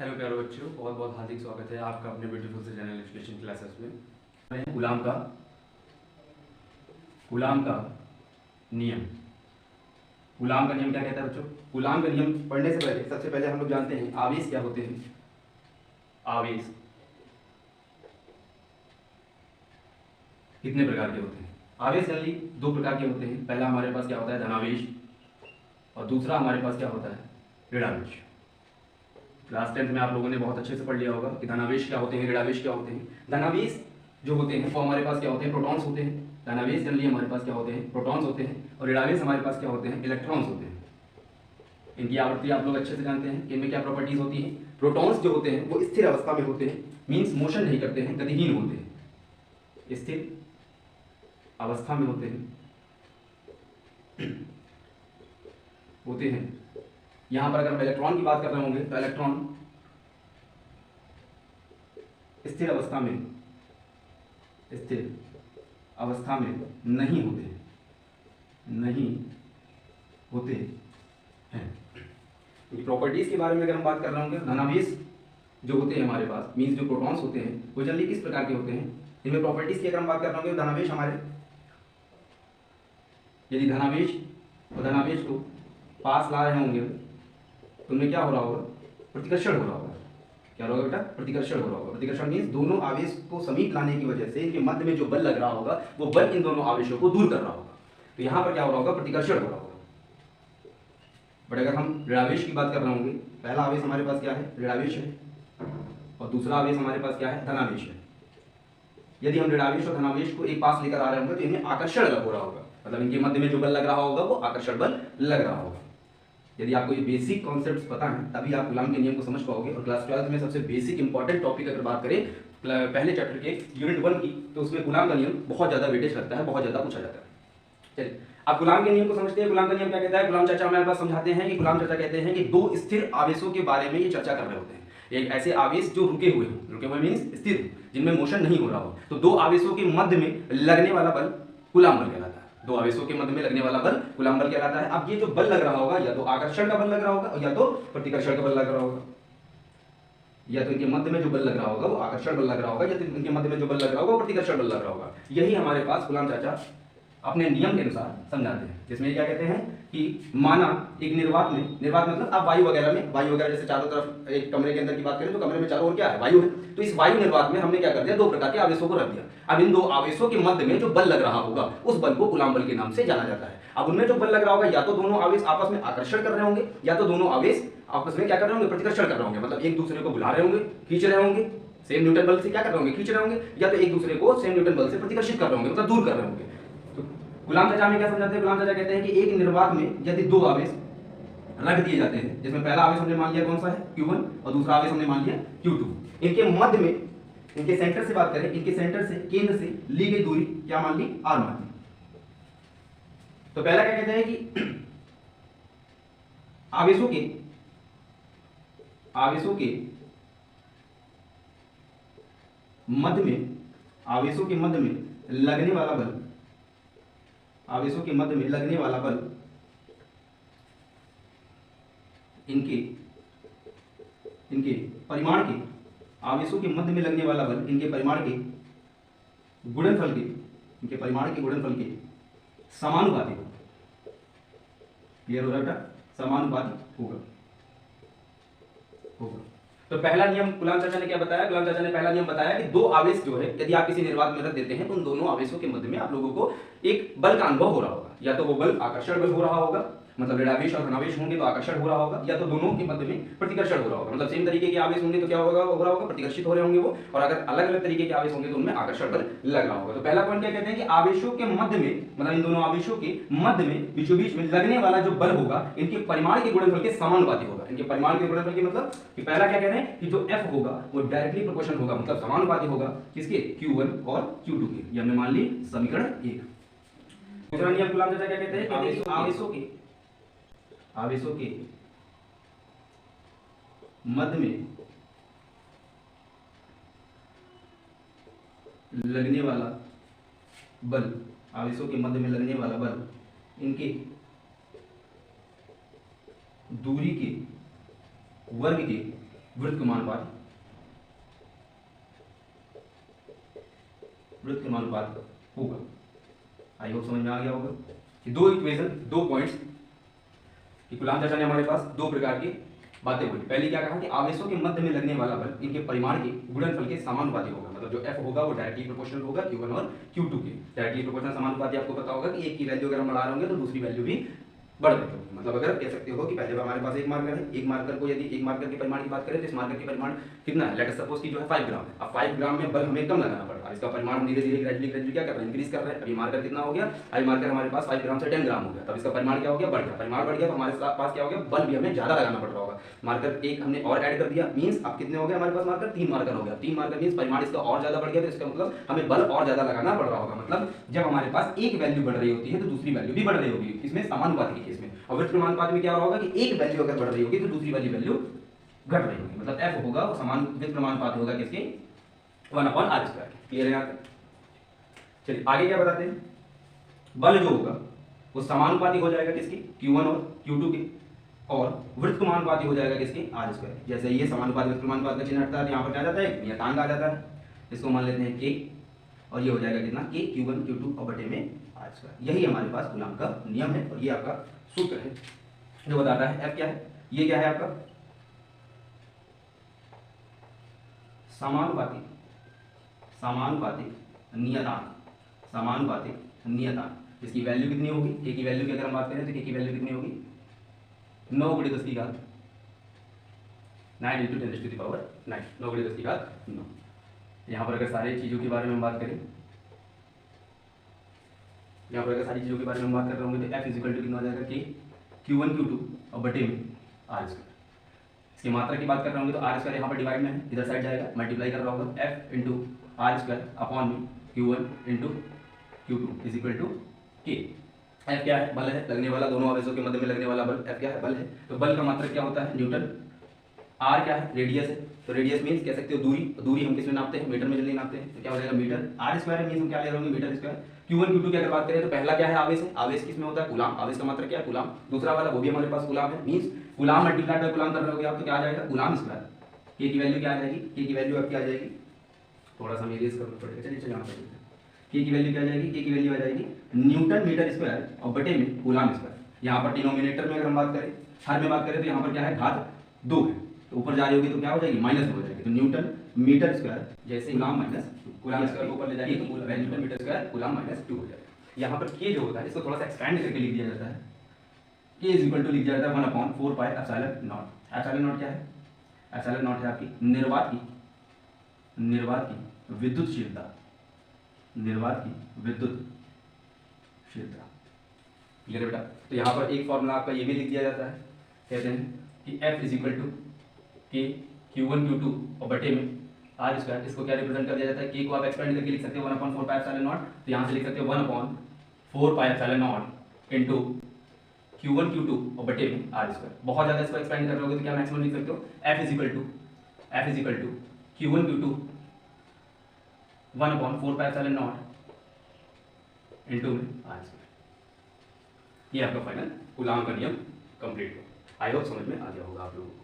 Hello प्यारे बच्चों, बहुत बहुत हार्दिक स्वागत है आपका अपने ब्यूटीफुल से जनरल एजुकेशन क्लासेस में। गुलाम का नियम। गुलाम का नियम क्या कहता है बच्चों? गुलाम का नियम पढ़ने से पहले सबसे पहले हम लोग जानते हैं आवेश क्या होते हैं। आवेश कितने प्रकार के होते हैं? आवेश जनरली दो प्रकार के होते हैं। पहला हमारे पास क्या होता है? धनावेश, और दूसरा हमारे पास क्या होता है? ऋणावेश। क्लास 10th में आप लोगों ने बहुत अच्छे से पढ़ लिया होगा कि धनावेश क्या होते हैं, ऋणावेश क्या होते हैं। धनावेश जो होते हैं वो हमारे पास क्या होते हैं? प्रोटॉन्स होते हैं। धनावेश जनरली हमारे पास क्या होते हैं? प्रोटॉन्स होते हैं। और ऋणावेश हमारे पास क्या होते हैं? इलेक्ट्रॉन्स होते हैं। इनकी आवृत्ति आप लोग अच्छे से जानते हैं कि इनमें क्या प्रॉपर्टीज होती हैं। प्रोटॉन्स जो होते हैं वो स्थिर अवस्था में होते हैं, मीन्स मोशन नहीं करते हैं, गतिहीन होते हैं, स्थिर अवस्था में होते हैं यहाँ पर अगर हम इलेक्ट्रॉन की बात कर रहे होंगे तो इलेक्ट्रॉन स्थिर अवस्था में नहीं होते हैं। प्रॉपर्टीज के बारे में अगर हम बात कर रहे होंगे, धनावेश जो होते हैं हमारे पास, मीन्स जो प्रोटॉन्स होते हैं वो जनरली किस प्रकार के होते हैं? इनमें प्रॉपर्टीज की अगर हम बात कर रहे होंगे, धनावेश हमारे, यदि धनावेश को पास ला रहे होंगे तो उनमें क्या हो रहा होगा? प्रतिकर्षण हो रहा होगा। क्या होगा बेटा? प्रतिकर्षण हो रहा होगा। प्रतिकर्षण मीन्स दोनों आवेश को समीप लाने की वजह से इनके मध्य में जो बल लग रहा होगा वो बल इन दोनों आवेशों को दूर कर रहा होगा। तो यहाँ पर क्या हो रहा होगा? प्रतिकर्षण हो रहा होगा। बट अगर हम ऋणावेश की बात कर रहे होंगे, पहला आवेश हमारे पास क्या है? ऋणावेश है, और दूसरा आवेश हमारे पास क्या है? धनावेश है। यदि हम ऋणावेश और धनावेश को एक पास लेकर आ रहे होंगे तो इन्हें आकर्षण लग हो रहा होगा, मतलब इनके मध्य में जो बल लग रहा होगा वो आकर्षण बल लग रहा होगा। यदि आपको ये बेसिक कॉन्सेप्ट्स पता है तभी आप गुलाम के नियम को समझ पाओगे। और क्लास 12 में सबसे बेसिक इंपॉर्टेंट टॉपिक अगर बात करें पहले चैप्टर के यूनिट 1 की, तो उसमें गुलाम का नियम बहुत ज्यादा वेटेज लगता है, बहुत ज्यादा पूछा जाता है। चलिए, आप गुलाम के नियम को समझते हैं। गुलाम का नियम क्या कहता है? गुलाम चाचा हमारे पास समझाते हैं कि गुलाम चाचा कहते हैं कि दो स्थिर आवेशों के बारे में ये चर्चा कर रहे होते हैं। एक ऐसे आवेश जो रुके हुए मीन्स स्थिर, जिनमें मोशन नहीं हो रहा हो। तो दो आवेशों के मध्य में लगने वाला बल गुलाम बल कहलाता है। दो आवेशों के मध्य में लगने वाला बल गुलाम बल कहलाता है। अब ये जो बल लग रहा होगा या तो आकर्षण का बल लग रहा होगा या तो प्रतिकर्षण का बल लग रहा होगा। या तो इनके मध्य में जो बल लग रहा होगा वो आकर्षण बल लग रहा होगा, या तो इनके मध्य में जो बल लग रहा होगा वो प्रतिकर्षण बल लग रहा होगा। यही हमारे पास गुलाम चाचा अपने नियम के अनुसार समझाते हैं, जिसमें क्या कहते हैं कि माना एक निर्वात मतलब आप वायु वगैरह जैसे चारों तरफ एक कमरे के अंदर की बात करें तो कमरे में चारों ओर क्या है? वायु है। तो इस वायु निर्वात में हमने क्या कर दिया? दो प्रकार के आवेशों को रख दिया। अब इन दो आवेशों के मध्य में जो बल लग रहा होगा उस बल को गुलाम बल के नाम से जाना जाता है। अब उनमें जो बल लग रहा होगा या तो दोनों आवेश आपस में आकर्षण कर रहे होंगे या तो दोनों आवेश आपस में क्या कर रहे होंगे? प्रतिकर्षण कर रहे होंगे, मतलब एक दूसरे को बुला रहे होंगे, खींच रहे होंगे। सेम न्यूटन बल से क्या कर रहे होंगे? खींच रहे होंगे, या तो एक दूसरे को सेम न्यूटन बल से प्रतिकर्षित कर रहे होंगे, मतलब दूर कर रहे होंगे। गुलाम चाचा में क्या समझाते हैं? गुलाम चाचा कहते हैं कि एक निर्वात में यदि दो आवेश रख दिए जाते हैं, जिसमें पहला आवेश हमने मान लिया कौन सा है? Q1, और दूसरा आवेश हमने मान लिया Q2। इनके मध्य में, इनके सेंटर से बात करें, इनके सेंटर से, केंद्र से ली गई दूरी क्या मान ली? R मान ली। तो पहला क्या कहते हैं कि आवेशों के मध्य में लगने वाला बल, इनके परिमाण के, आवेशों के मध्य में लगने वाला बल इनके परिमाण के गुणनफल के समानुपाती होगा। क्लियर हो रहा है बेटा? समानुपाती होगा। तो पहला नियम गुलाम चाचा ने क्या बताया? गुलाम चाचा ने पहला नियम बताया कि दो आवेश जो है यदि आप किसी निर्वात में रख देते हैं तो उन दोनों आवेशों के मध्य में आप लोगों को एक बल का अनुभव हो रहा होगा। या तो वो बल आकर्षण बल हो रहा होगा, मतलब ऋणावेश और धनावेश होंगे तो आकर्षण हो रहा होगा, या तो दोनों के मध्य में प्रतिकर्षण हो रहा होगा, मतलब सेम तरीके के आवेश होंगे तो क्या हो रहा होगा? प्रतिकर्षित हो रहे होंगे वो। और अगर अलग अलग तरीके के आवेश होंगे तो उनमें आकर्षण बल लग रहा होगा। तो पहला पॉइंट क्या कहते हैं कि आवेशों के मध्य में, मतलब इन दोनों आवेशों के मध्य में बीचों बीच में लगने वाला जो बल होगा इनके परिमाण के गुणनफल के समानुपाती होगा। इनके परिमाण के गुणनफल के मतलब कि पहला क्या कहते हैं कि जो F होगा वो डायरेक्टली प्रोपोर्शनल होगा, मतलब समानुपाती होगा किसके? Q1 और Q2 के। ये हमने मान ली समीकरण 1। दूसरा नियम गुलाम चाचा क्या कहते हैं? आवेशों के मध्य में लगने वाला बल, इनके दूरी के वर्ग के वृत्त के समानुपाती, वृत्त के समानुपाती होगा। आई होप समझ में आ गया होगा कि दो इक्वेशन, दो पॉइंट्स कि कूलाम चाचा ने हमारे पास दो प्रकार की बातें बोली। पहले क्या कहा कि आवेशों के मध्य में लगने वाला बल इनके परिमाण के गुणनफल के समानुपाती होगा। मतलब जो F होगा वो डायरेक्टली प्रोपोर्शनल होगा Q1 और Q2 के। डायरेक्टली प्रोपोर्शनल समानुपाती आपको पता होगा कि एक की वैल्यू अगर हम बढ़ा रहे होंगे तो दूसरी वैल्यू भी बढ़ रही होगी। मतलब अगर कह सकते हो कि पहले हमारे पास एक मार्कर है, एक मार्कर को यदि एक मार्कर के परिमाण की बात करें तो इस मार्कर के परिमाण कितना है, लेट अस सपोज कि जो है 5 ग्राम है। अब 5 ग्राम में बल हमें कम लगाना पड़ रहा है, इसका परिमाण हम धीरे धीरे ग्रेजुअली क्या कर रहे हैं, इंक्रीज कर रहे हैं। अभी मार्कर कितना हो गया, अभी मार्कर हमारे पास 5 ग्राम से 10 ग्राम हो गया, तब इसका परिमाण क्या हो गया, बढ़ गया। परिमाण बढ़ गया तो हमारे पास क्या हो गया, बल भी हमें ज्यादा लगाना पड़ रहा होगा। मार्कर एक हमने और ऐड कर दिया, मींस अब कितने हो गए हमारे पास मार्कर, 3 मार्कर हो गया। 3 मार्कर मींस परिमाण इसका और ज्यादा बढ़ गया, तो इसका मतलब हमें बल और ज्यादा लगाना पड़ रहा होगा। मतलब जब हमारे पास एक वैल्यू बढ़ रही होती है तो दूसरी वैल्यू भी बढ़ रही होगी, इसमें समानुपाती के केस में। और वृत्त समानुपाती में क्या हो रहा होगा कि एक वैल्यू अगर बढ़ रही होगी तो दूसरी वाली वैल्यू घट रही होगी। मतलब F होगा वो समान वृत्त समानुपाती होगा किसके, 1/r²। क्लियर है यहाँ तक? चलिए आगे क्या बताते हैं, बल जो होगा वो समानुपाती हो जाएगा किसके, Q1 और Q2 के, और वृत्त समानुपाती हो जाएगा किसके, r²। जैसे ये समानुपाती वृत्त समानुपाती का चिन्ह हटता है तो यहाँ पर क्या आ जाता है, नियतांक आ जाता है। इसको मान लेते हैं K, और ये हो जाएगा कितना, K Q1 Q2 और बटे में r²। यही हमारे पास कूलाम का नियम है और ये आपका सूत्र है जो बताता है F क्या है। ये क्या है आपका समानुपाती, समानुपाती नियतांक, समानुपाती नियतांक। इसकी वैल्यू कितनी होगी, K की वैल्यू की अगर हम बात करें तो K की वैल्यू कितनी होगी, 9 × 10 की घात 9 × 10⁹, 9 × 10 की घात 9। यहाँ पर अगर सारी चीज़ों के बारे में हम बात करें, यहाँ पर अगर सारी चीज़ों के बारे में हम बात कर रहे होंगे तो F इक्वल टू कितना हो जाएगा, K Q1 Q2 और बटे में r²। इसकी मात्रा की बात कर रहे होंगे तो r² यहाँ पर डिवाइड में है, इधर साइड जाएगा, मल्टीप्लाई कर रहा होगा F इंटू r² अपॉन में Q1 into Q2 is equal to K। F क्या है, बल है, लगने वाला, दोनों आवेशों के मध्य में लगने वाला बल। F क्या है, बल है। तो बल का मात्रक क्या होता है, न्यूटन। R क्या है, रेडियस है, तो रेडियस मीन्स कह सकते हो दूरी। दूरी हम किस में नापते हैं, मीटर में जल्दी नापते हैं, तो क्या हो जाएगा मीटर। r² मीन्स हम क्या ले रहे होंगे, मीटर स्क्वायर। Q1 Q2 की अगर बात करें तो पहला क्या है, आवेश है। आवेश किस में होता है, कूलाम। आवेश का मात्रक क्या है, कूलाम। दूसरा वाला वो भी हमारे पास कूलाम है, means coulomb multiplied by coulomb कर रहे होगे आप तो क्या आ जाएगा, कूलाम स्क्वायर। K की वैल्यू क्या आ जाएगी, K की वैल्यू आपकी आ जाएगी, थोड़ा सा इरेज करना पड़ेगा, चलिए चलिए यहाँ पर K की वैल्यू क्या आ जाएगी, K की वैल्यू आ जाएगी न्यूटन मीटर स्क्वायर और बटे में कूलाम स्क्वायर। यहाँ पर डिनोमिनेटर में अगर हम बात करें, हर में बात करें तो यहाँ पर क्या है, घात 2 है, तो ऊपर जा रही होगी तो क्या हो जाएगी, -2 हो जाएगी। तो न्यूटन मीटर स्क्वायर, जैसे कूलाम माइनस कूलाम स्क्वायर को ऊपर ले जाएंगे तो न्यूटन मीटर स्क्वायर कूलाम -2 हो जाएगा। यहाँ पर K जो होता है इसको थोड़ा सा एक्सपेंड करके लिख दिया जाता है, K इज इक्वल टू लिख दिया जाता है 1/4 pi epsilon not. Epsilon not क्या है, एप्सिलॉन नॉट है आपकी निर्वात की विद्युतशीलता, निर्वात की विद्युतशीलता। क्लियर है बेटा। तो यहाँ पर एक फॉर्मूला आपका ये भी लिख दिया जाता है, कहते हैं कि F is equal to K Q1 Q2 और बटे में r²। इसको क्या रिप्रेजेंट कर दिया जाता है, K को आप एक्सपेंड करके लिख सकते हो 1/4 पाई एप्सिलॉन नॉट, तो यहाँ से लिख सकते हो 1/4 pi epsilon naught into Q1 Q2 और बटे में r²। बहुत ज़्यादा इसको एक्सपेंड कर रहे होगे तो क्या मैक्सिमम लिख सकते हो, F is equal to Q1 Q2 1/4 pi epsilon naught into में r²। ये आपका फाइनल कूलाम का नियम कंप्लीट हो। आई होप समझ में आ गया होगा आप लोगों को।